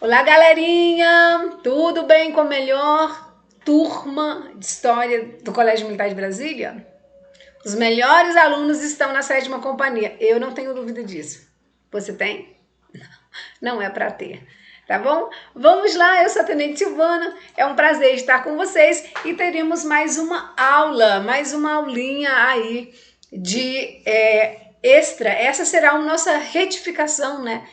Olá, galerinha! Tudo bem com a melhor turma de História do Colégio Militar de Brasília? Os melhores alunos estão na 7ª companhia. Eu não tenho dúvida disso. Você tem? Não é para ter. Tá bom? Vamos lá, eu sou a Tenente Silvana. É um prazer estar com vocês e teremos mais uma aula, mais uma aulinha aí de extra. Essa será a nossa retificação, né?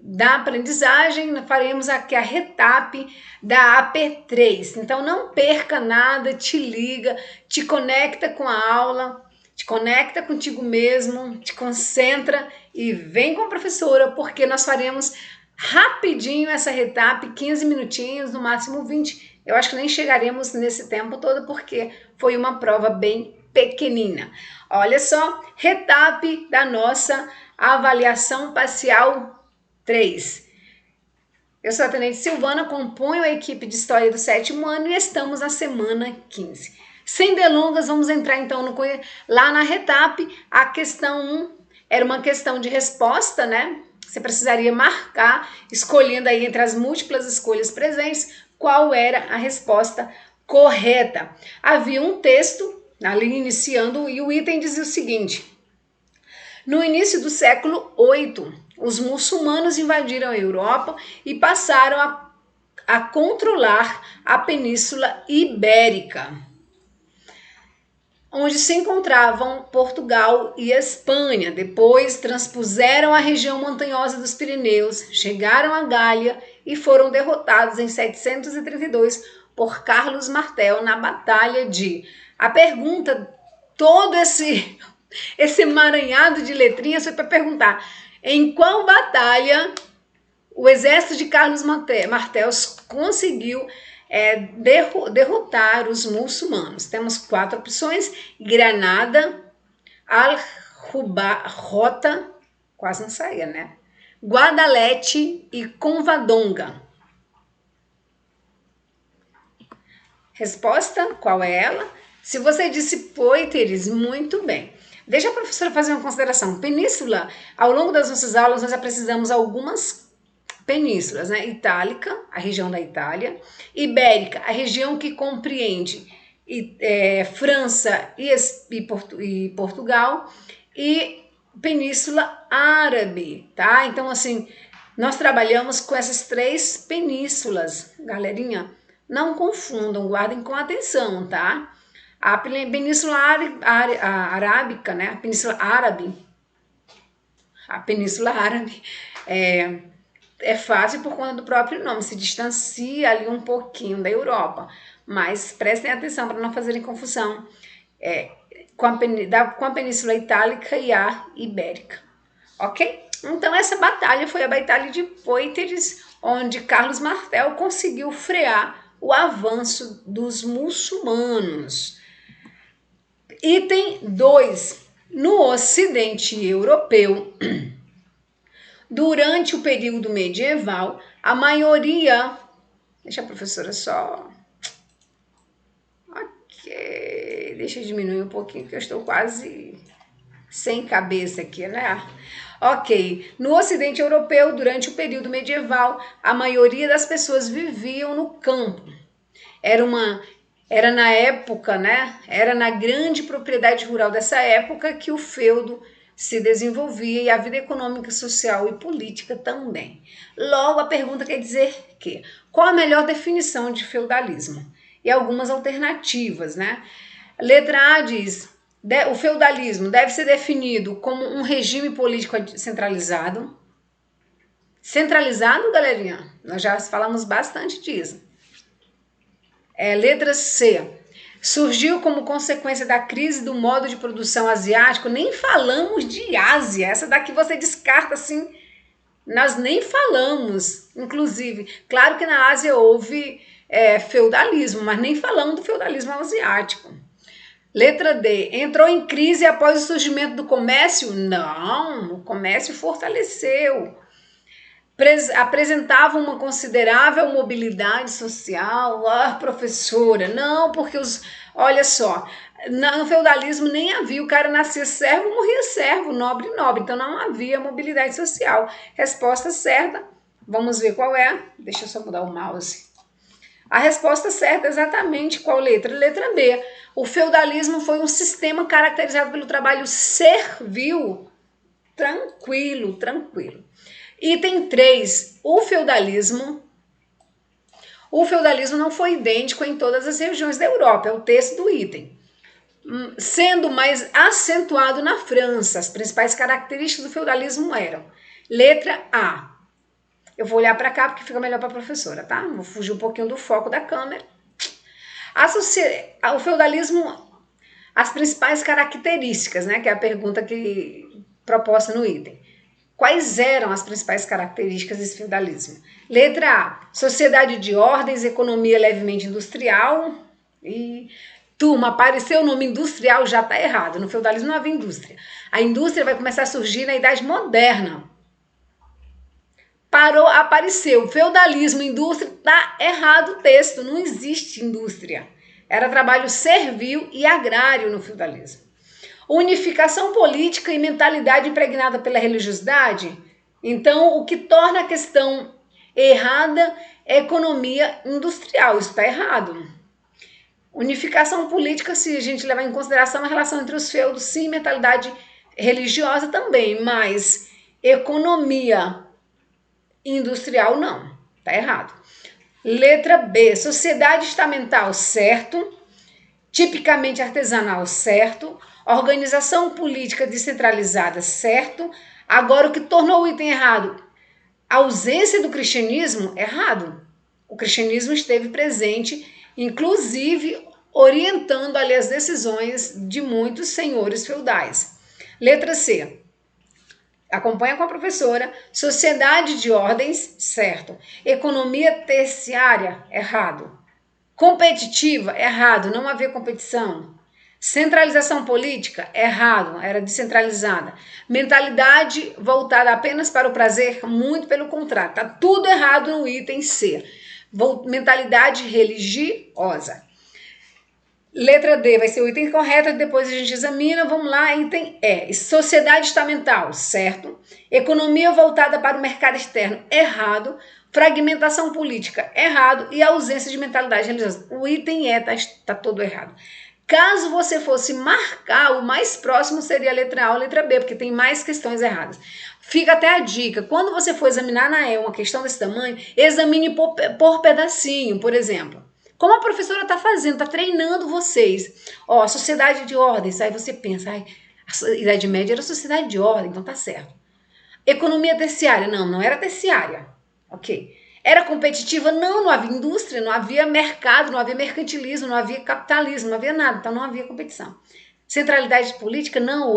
Da aprendizagem, faremos aqui a retap da AP3. Então não perca nada, te liga, te conecta com a aula, te conecta contigo mesmo, te concentra e vem com a professora, porque nós faremos rapidinho essa retap, 15 minutinhos, no máximo 20. Eu acho que nem chegaremos nesse tempo todo, porque foi uma prova bem pequenina. Olha só, retap da nossa avaliação parcial 3. Eu sou a Tenente Silvana, componho a equipe de História do 7º ano e estamos na semana 15. Sem delongas, vamos entrar então lá na retap. A questão 1 era uma questão de resposta, né? Você precisaria marcar, escolhendo aí entre as múltiplas escolhas presentes, qual era a resposta correta. Havia um texto ali iniciando e o item dizia o seguinte: no início do século VIII, os muçulmanos invadiram a Europa e passaram a controlar a Península Ibérica, onde se encontravam Portugal e Espanha. Depois transpuseram a região montanhosa dos Pirineus, chegaram à Gália e foram derrotados em 732 por Carlos Martel na Batalha de... A pergunta, todo esse emaranhado de letrinhas foi para perguntar em qual batalha o exército de Carlos Martel conseguiu derrotar os muçulmanos. Temos 4 opções: Granada, Al-Rota, quase não saía, né? Guadalete e Covadonga. Resposta, qual é ela? Se você disse Poitiers, muito bem. Deixa a professora fazer uma consideração. Península, ao longo das nossas aulas, nós já precisamos algumas penínsulas, né? Itálica, a região da Itália. Ibérica, a região que compreende França e Portugal. E Península Árabe, tá? Então, assim, nós trabalhamos com essas 3 penínsulas, galerinha. Não confundam, guardem com atenção, tá? A Península Arábica, né? A Península Árabe é fácil por conta do próprio nome, se distancia ali um pouquinho da Europa, mas prestem atenção para não fazerem confusão com a Península Itálica e a Ibérica, ok? Então essa batalha foi a Batalha de Poitiers, onde Carlos Martel conseguiu frear o avanço dos muçulmanos. Item 2. No Ocidente europeu, durante o período medieval, a maioria... Deixa a professora só... Ok, deixa eu diminuir um pouquinho, que eu estou quase sem cabeça aqui, né? Ok, no Ocidente europeu, durante o período medieval, a maioria das pessoas viviam no campo. Era na época, né? Era na grande propriedade rural dessa época que o feudo se desenvolvia e a vida econômica, social e política também. Logo, a pergunta quer dizer que qual a melhor definição de feudalismo? E algumas alternativas, né? Letra A diz: o feudalismo deve ser definido como um regime político centralizado. Centralizado, galerinha? Nós já falamos bastante disso. Letra C. Surgiu como consequência da crise do modo de produção asiático. Nem falamos de Ásia. Essa daqui você descarta assim. Nós nem falamos. Inclusive, claro que na Ásia houve feudalismo, mas nem falamos do feudalismo asiático. Letra D. Entrou em crise após o surgimento do comércio? Não, o comércio fortaleceu. Apresentava uma considerável mobilidade social. Professora, não, porque olha só, no feudalismo nem havia, o cara nascia servo, morria servo, nobre, então não havia mobilidade social. Resposta certa, Vamos ver qual é. Deixa eu só mudar o mouse. A resposta certa é exatamente qual letra? Letra B. O feudalismo foi um sistema caracterizado pelo trabalho servil. Tranquilo, tranquilo. Item 3. O feudalismo não foi idêntico em todas as regiões da Europa. É o texto do item. Sendo mais acentuado na França. As principais características do feudalismo eram: letra A. Eu vou olhar para cá porque fica melhor para a professora, tá? Vou fugir um pouquinho do foco da câmera. O feudalismo, as principais características, né? Que é a pergunta proposta no item. Quais eram as principais características desse feudalismo? Letra A, sociedade de ordens, economia levemente industrial. E, turma, apareceu o nome industrial, já está errado. No feudalismo não havia indústria. A indústria vai começar a surgir na Idade Moderna. Apareceu feudalismo, indústria, tá errado o texto, não existe indústria. Era trabalho servil e agrário no feudalismo. Unificação política e mentalidade impregnada pela religiosidade. Então, o que torna a questão errada é economia industrial. Isso está errado. Unificação política, se a gente levar em consideração a relação entre os feudos, sim, mentalidade religiosa também, mas economia industrial não. Está errado. Letra B, sociedade estamental, certo. Tipicamente artesanal, certo. Organização política descentralizada, certo. Agora, o que tornou o item errado? A ausência do cristianismo, errado. O cristianismo esteve presente, inclusive orientando ali as decisões de muitos senhores feudais. Letra C. Acompanha com a professora. Sociedade de ordens, certo. Economia terciária, errado. Competitiva, errado, não havia competição. Centralização política, errado, era descentralizada. Mentalidade voltada apenas para o prazer, muito pelo contrário. Está tudo errado no item C. Mentalidade religiosa. Letra D vai ser o item correto, depois a gente examina. Vamos lá, item E. Sociedade estamental, certo. Economia voltada para o mercado externo, errado. Fragmentação política, errado. E ausência de mentalidade religiosa. O item E está todo errado. Caso você fosse marcar, o mais próximo seria a letra A ou a letra B, porque tem mais questões erradas. Fica até a dica, quando você for examinar na E uma questão desse tamanho, examine por pedacinho, por exemplo. Como a professora está fazendo, está treinando vocês. Ó, sociedade de ordens, aí você pensa, a Idade Média era sociedade de ordem, então tá certo. Economia terciária, não era terciária. Ok. Era competitiva? Não havia indústria, não havia mercado, não havia mercantilismo, não havia capitalismo, não havia nada, então não havia competição. Centralidade política? Não,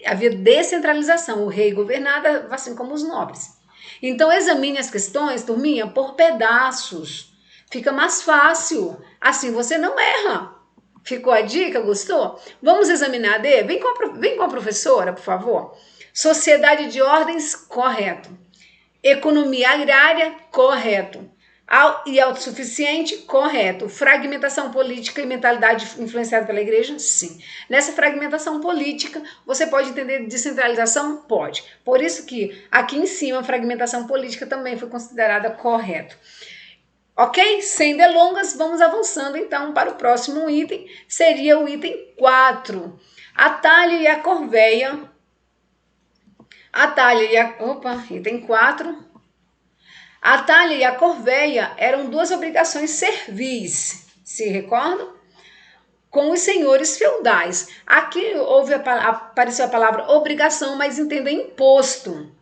havia descentralização, o rei governava assim como os nobres. Então examine as questões, turminha, por pedaços. Fica mais fácil, assim você não erra. Ficou a dica? Gostou? Vamos examinar a D? Vem com a professora, por favor. Sociedade de ordens, correto. Economia agrária, correto. E autossuficiente, correto. Fragmentação política e mentalidade influenciada pela igreja, sim. Nessa fragmentação política, você pode entender descentralização? Pode. Por isso que aqui em cima, a fragmentação política também foi considerada correto. Ok? Sem delongas, vamos avançando então para o próximo item, seria o item 4. A talha e a corveia. Item 4. A talha e a corveia eram duas obrigações servis, se recordam? Com os senhores feudais. Aqui apareceu a palavra obrigação, mas entenda imposto.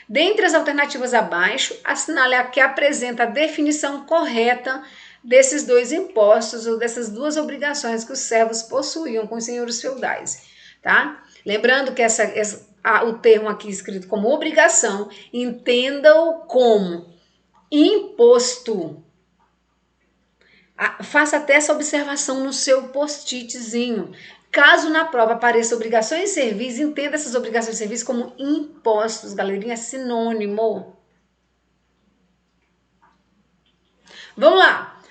Dentre as alternativas abaixo, assinale a que apresenta a definição correta desses dois impostos ou dessas duas obrigações que os servos possuíam com os senhores feudais, tá? Lembrando que o termo aqui escrito como obrigação, entenda-o como imposto. Faça até essa observação no seu post-itzinho. Caso na prova apareça obrigações e servis, entenda essas obrigações e servis como impostos, galerinha, é sinônimo. Vamos lá.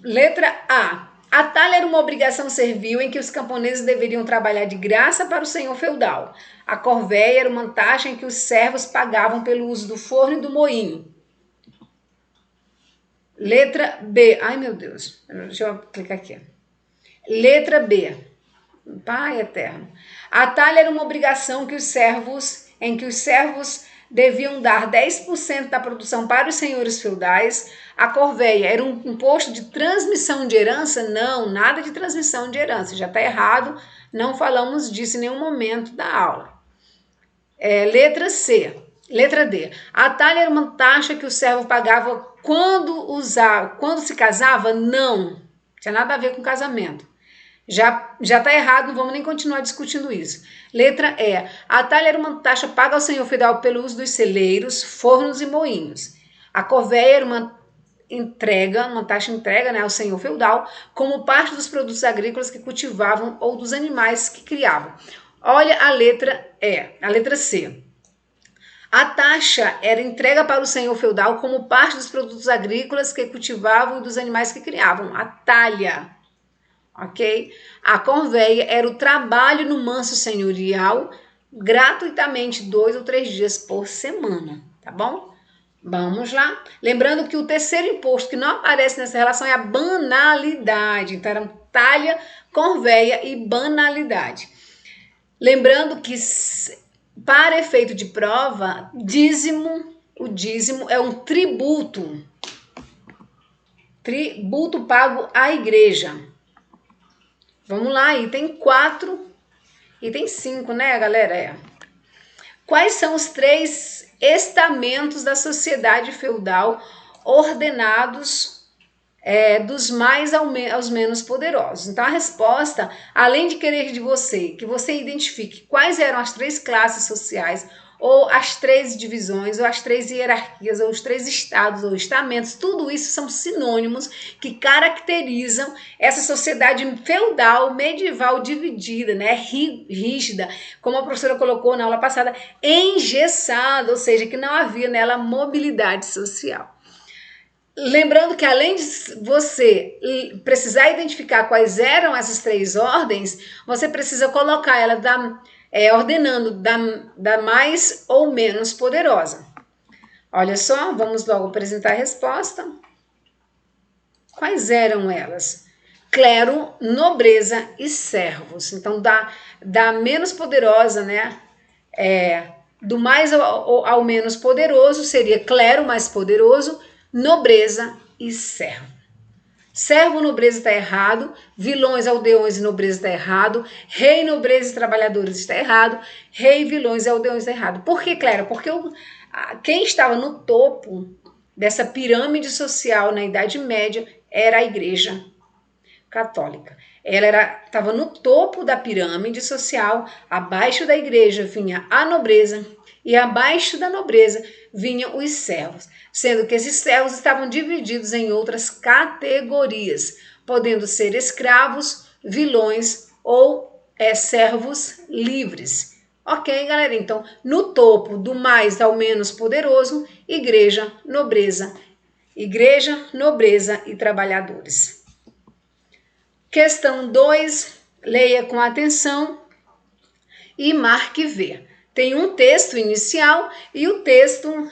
Letra A. A talha era uma obrigação servil em que os camponeses deveriam trabalhar de graça para o senhor feudal. A corvéia era uma taxa em que os servos pagavam pelo uso do forno e do moinho. Letra B. Ai, meu Deus. Deixa eu clicar aqui. Letra B. Pai eterno. A talha era uma obrigação em que os servos deviam dar 10% da produção para os senhores feudais. A corvéia era um imposto de transmissão de herança? Não, nada de transmissão de herança. Já está errado, não falamos disso em nenhum momento da aula. Letra C. Letra D. A talha era uma taxa que o servo pagava quando se casava? Não. Tinha nada a ver com casamento. Já está errado, não vamos nem continuar discutindo isso. Letra E. A talha era uma taxa paga ao senhor feudal pelo uso dos celeiros, fornos e moinhos. A corvéia era uma taxa entrega, né, ao senhor feudal, como parte dos produtos agrícolas que cultivavam ou dos animais que criavam. Olha a letra E, a letra C. A taxa era entrega para o senhor feudal como parte dos produtos agrícolas que cultivavam e dos animais que criavam. A talha. Ok? A corvéia era o trabalho no manso senhorial, gratuitamente 2 ou 3 dias por semana, tá bom? Vamos lá. Lembrando que o terceiro imposto que não aparece nessa relação é a banalidade. Então, era talha, corvéia e banalidade. Lembrando que, para efeito de prova, o dízimo é um tributo. Tributo pago à igreja. Vamos lá, item 4, item 5, né, galera? Quais são os 3 estamentos da sociedade feudal ordenados dos mais aos menos poderosos? Então, a resposta, além de querer de você, que você identifique quais eram as 3 classes sociais, ou as 3 divisões, ou as 3 hierarquias, ou os 3 estados, ou estamentos, tudo isso são sinônimos que caracterizam essa sociedade feudal, medieval, dividida, né, rígida, como a professora colocou na aula passada, engessada, ou seja, que não havia nela mobilidade social. Lembrando que além de você precisar identificar quais eram essas 3 ordens, você precisa colocar ela ordenando da mais ou menos poderosa. Olha só, vamos logo apresentar a resposta. Quais eram elas? Clero, nobreza e servos. Então, da menos poderosa, né? Do mais ao menos poderoso seria clero, mais poderoso, nobreza e servo. Servo, nobreza está errado, vilões, aldeões e nobreza está errado, rei, nobreza e trabalhadores está errado, rei, vilões e aldeões está errado. Por que, Clara? Porque quem estava no topo dessa pirâmide social na Idade Média era a Igreja Católica. Ela estava no topo da pirâmide social, abaixo da igreja vinha a nobreza e abaixo da nobreza vinham os servos, sendo que esses servos estavam divididos em outras categorias, podendo ser escravos, vilões ou servos livres. Ok, galera? Então, no topo, do mais ao menos poderoso, igreja, nobreza e trabalhadores. Questão 2, leia com atenção e marque V. Tem um texto inicial e o texto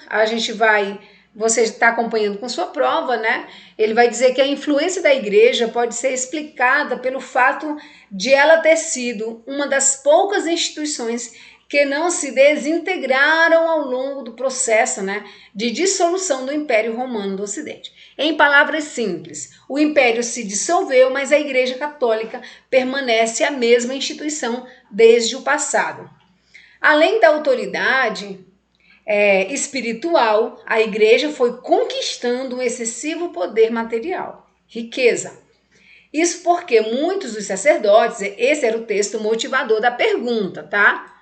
você está acompanhando com sua prova, né? Ele vai dizer que a influência da igreja pode ser explicada pelo fato de ela ter sido uma das poucas instituições que não se desintegraram ao longo do processo, né, de dissolução do Império Romano do Ocidente. Em palavras simples, o Império se dissolveu, mas a Igreja Católica permanece a mesma instituição desde o passado. Além da autoridade espiritual, a Igreja foi conquistando um excessivo poder material, riqueza. Isso porque muitos dos sacerdotes, esse era o texto motivador da pergunta, tá?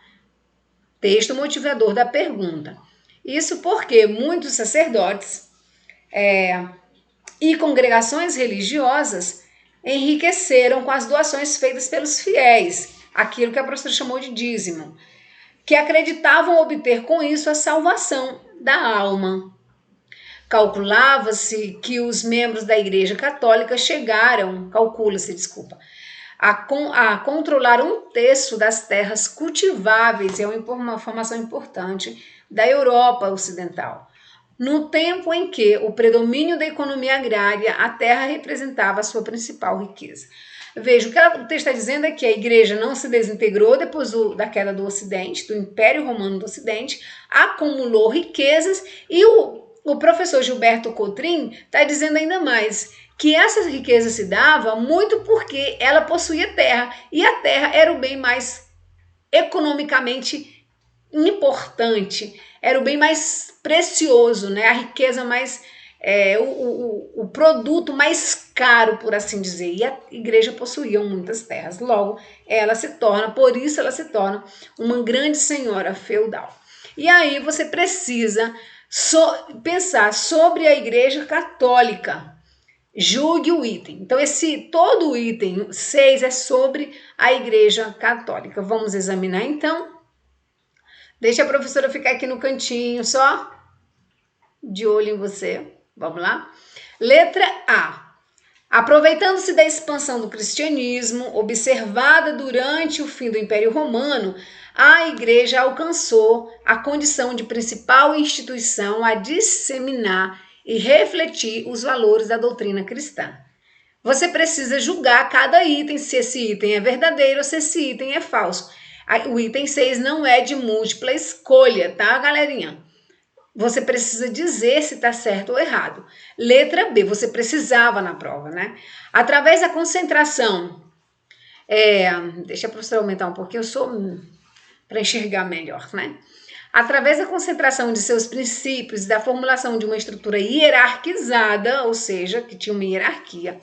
Texto motivador da pergunta. Isso porque muitos sacerdotes e congregações religiosas enriqueceram com as doações feitas pelos fiéis, aquilo que a professora chamou de dízimo, que acreditavam obter com isso a salvação da alma. Calculava-se que os membros da Igreja Católica calcula-se, desculpa, a controlar um terço das terras cultiváveis, é uma informação importante, da Europa Ocidental. No tempo em que o predomínio da economia agrária, a terra representava a sua principal riqueza. Veja, o que o texto está dizendo é que a igreja não se desintegrou depois da queda do Ocidente, do Império Romano do Ocidente, acumulou riquezas e o professor Gilberto Cotrim está dizendo ainda mais, que essa riqueza se dava muito porque ela possuía terra, e a terra era o bem mais economicamente importante, era o bem mais precioso, né? A riqueza mais, o produto mais caro, por assim dizer, e a igreja possuía muitas terras, logo por isso ela se torna uma grande senhora feudal. E aí você precisa pensar sobre a igreja católica. Julgue o item. Então, todo o item 6 é sobre a Igreja Católica. Vamos examinar, então. Deixa a professora ficar aqui no cantinho, só de olho em você. Vamos lá? Letra A. Aproveitando-se da expansão do cristianismo, observada durante o fim do Império Romano, a Igreja alcançou a condição de principal instituição a disseminar e refletir os valores da doutrina cristã. Você precisa julgar cada item, se esse item é verdadeiro ou se esse item é falso. O item 6 não é de múltipla escolha, tá, galerinha? Você precisa dizer se está certo ou errado. Letra B, você precisava na prova, né? Através da concentração, deixa a professora aumentar um pouquinho, para enxergar melhor, né? Através da concentração de seus princípios e da formulação de uma estrutura hierarquizada, ou seja, que tinha uma hierarquia,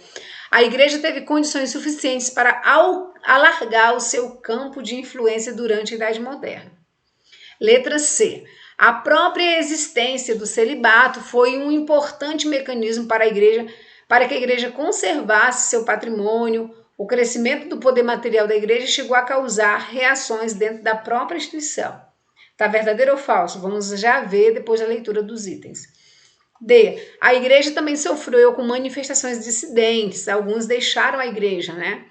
a igreja teve condições suficientes para alargar o seu campo de influência durante a Idade Moderna. Letra C. A própria existência do celibato foi um importante mecanismo para que a igreja conservasse seu patrimônio. O crescimento do poder material da igreja chegou a causar reações dentro da própria instituição. Tá verdadeiro ou falso? Vamos já ver depois da leitura dos itens. D. A igreja também sofreu com manifestações dissidentes. Alguns deixaram a igreja, né?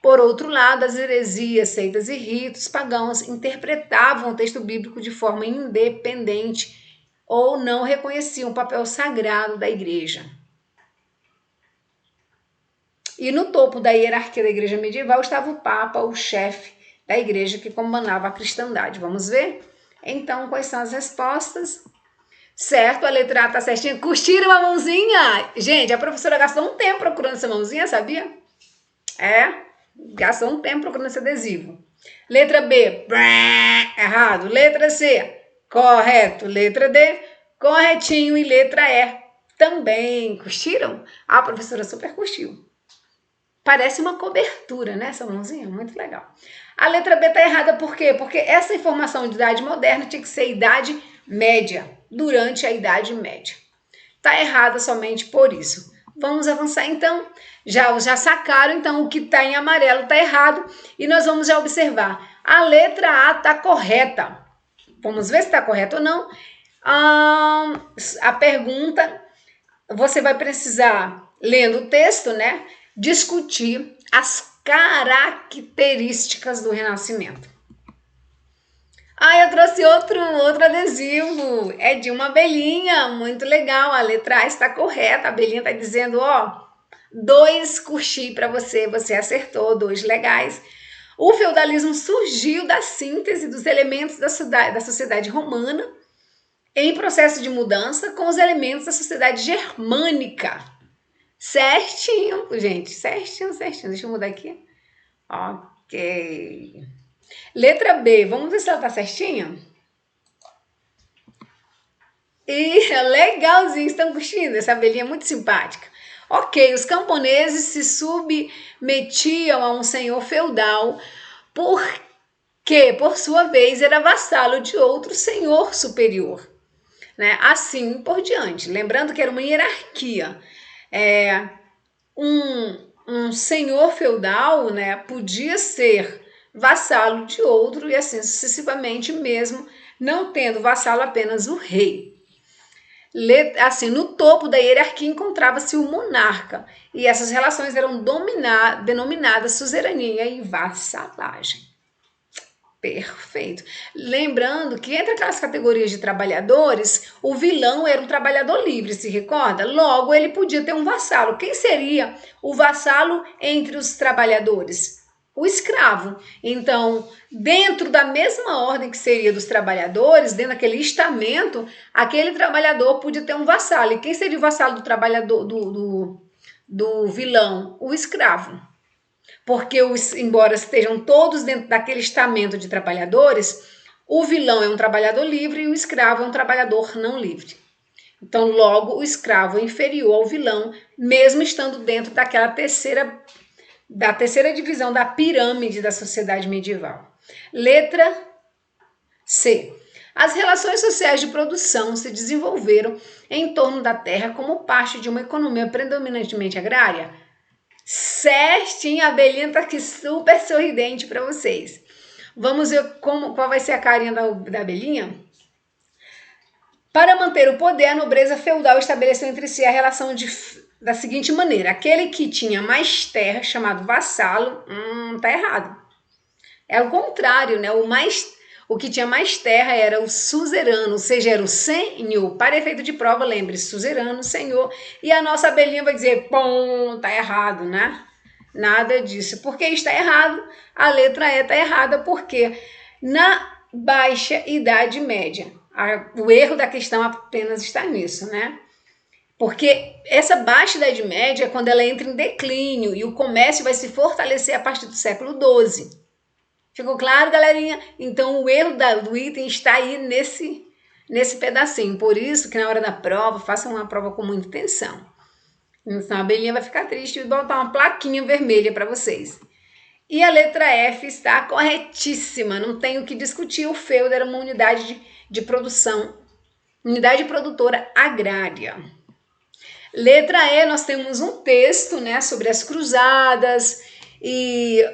Por outro lado, as heresias, seitas e ritos pagãos interpretavam o texto bíblico de forma independente ou não reconheciam o papel sagrado da igreja. E no topo da hierarquia da igreja medieval estava o Papa, o chefe da igreja que comandava a cristandade. Vamos ver? Então, quais são as respostas? Certo, a letra A está certinha. Curtiram a mãozinha? Gente, a professora gastou um tempo procurando essa mãozinha, sabia? Gastou um tempo procurando esse adesivo. Letra B, errado. Letra C, correto. Letra D, corretinho. E letra E, também. Curtiram? A professora super curtiu. Parece uma cobertura, né, essa mãozinha? Muito legal. A letra B está errada por quê? Porque essa informação de idade moderna tinha que ser idade média, durante a Idade Média. Está errada somente por isso. Vamos avançar então. Já sacaram, então, o que está em amarelo está errado. E nós vamos já observar. A letra A está correta. Vamos ver se está correta ou não. A pergunta, você vai precisar, lendo o texto, né, discutir as características do Renascimento. Eu trouxe outro adesivo. É de uma abelhinha, muito legal. A letra A está correta. A abelhinha está dizendo, 2 curti para você, você acertou, 2 legais. O feudalismo surgiu da síntese dos elementos da sociedade romana em processo de mudança com os elementos da sociedade germânica. Certinho, gente, certinho. Deixa eu mudar aqui. Ok. Letra B, vamos ver se ela tá certinha? Legalzinho, estão curtindo? Essa abelhinha é muito simpática. Ok, os camponeses se submetiam a um senhor feudal porque, por sua vez, era vassalo de outro senhor superior, né? Assim por diante. Lembrando que era uma hierarquia. Um senhor feudal, né, podia ser vassalo de outro e assim sucessivamente, mesmo não tendo vassalo apenas o rei. Assim, no topo da hierarquia encontrava-se o monarca, e essas relações eram denominadas suzerania e vassalagem. Perfeito. Lembrando que entre aquelas categorias de trabalhadores, o vilão era um trabalhador livre, se recorda? Logo, ele podia ter um vassalo. Quem seria o vassalo entre os trabalhadores? O escravo. Então, dentro da mesma ordem que seria dos trabalhadores, dentro daquele estamento, aquele trabalhador podia ter um vassalo. E quem seria o vassalo do trabalhador, do vilão? O escravo. Porque, embora estejam todos dentro daquele estamento de trabalhadores, o vilão é um trabalhador livre e o escravo é um trabalhador não livre. Então, logo, o escravo é inferior ao vilão, mesmo estando dentro daquela terceira divisão da pirâmide da sociedade medieval. Letra C. As relações sociais de produção se desenvolveram em torno da terra como parte de uma economia predominantemente agrária? Certinho, a abelhinha tá aqui super sorridente para vocês. Vamos ver qual vai ser a carinha da abelhinha? Para manter o poder, a nobreza feudal estabeleceu entre si a relação da seguinte maneira: aquele que tinha mais terra, chamado vassalo, tá errado. É o contrário, né? O que tinha mais terra era o suzerano, ou seja, era o senhor. Para efeito de prova, lembre-se, suzerano, senhor. E a nossa abelhinha vai dizer, pum, tá errado, né? Nada disso. Por que está errado? A letra E está errada porque na Baixa Idade Média, o erro da questão apenas está nisso, né? Porque essa Baixa Idade Média é quando ela entra em declínio e o comércio vai se fortalecer a partir do século XII. Ficou claro, galerinha? Então, o erro do item está aí nesse pedacinho. Por isso que na hora da prova, façam uma prova com muita atenção. Então, a abelhinha vai ficar triste e botar uma plaquinha vermelha para vocês. E a letra F está corretíssima. Não tem o que discutir. O feudo era uma unidade de produção, unidade produtora agrária. Letra E, nós temos um texto, né, sobre as cruzadas e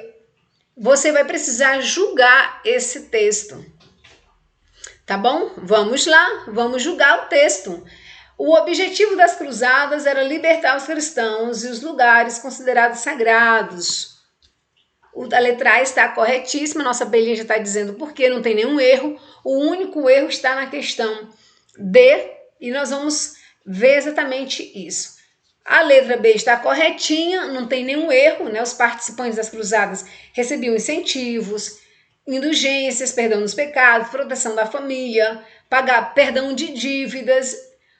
você vai precisar julgar esse texto, tá bom? Vamos lá, vamos julgar o texto. O objetivo das cruzadas era libertar os cristãos e os lugares considerados sagrados. A letra A está corretíssima, nossa abelhinha já está dizendo por quê, não tem nenhum erro. O único erro está na questão D e nós vamos ver exatamente isso. A letra B está corretinha, não tem nenhum erro, né? Os participantes das cruzadas recebiam incentivos, indulgências, perdão dos pecados, proteção da família, perdão de dívidas.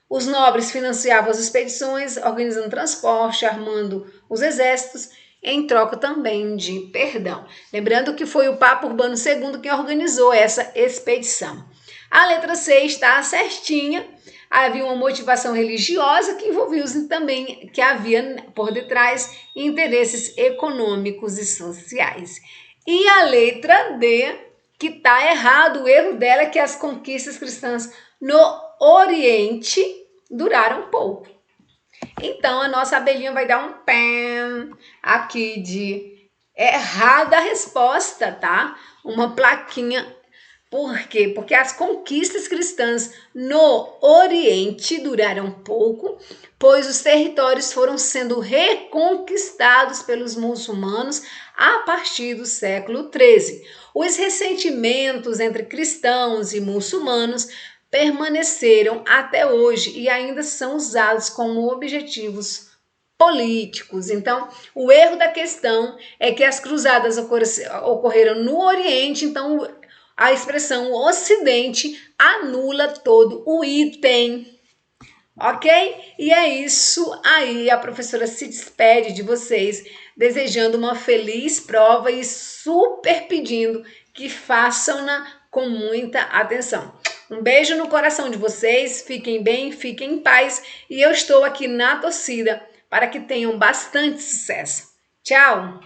Os nobres financiavam as expedições, organizando transporte, armando os exércitos, em troca também de perdão. Lembrando que foi o Papa Urbano II quem organizou essa expedição. A letra C está certinha. Havia uma motivação religiosa que envolvia também, que havia por detrás interesses econômicos e sociais. E a letra D, que está errado, o erro dela é que as conquistas cristãs no Oriente duraram pouco. Então, a nossa abelhinha vai dar um pé aqui de errada a resposta, tá? Uma plaquinha. Por quê? Porque as conquistas cristãs no Oriente duraram pouco, pois os territórios foram sendo reconquistados pelos muçulmanos a partir do século XIII. Os ressentimentos entre cristãos e muçulmanos permaneceram até hoje e ainda são usados como objetivos políticos. Então, o erro da questão é que as cruzadas ocorreram no Oriente, então a expressão Ocidente anula todo o item, ok? E é isso aí, a professora se despede de vocês, desejando uma feliz prova e super pedindo que façam-na com muita atenção. Um beijo no coração de vocês, fiquem bem, fiquem em paz e eu estou aqui na torcida para que tenham bastante sucesso. Tchau!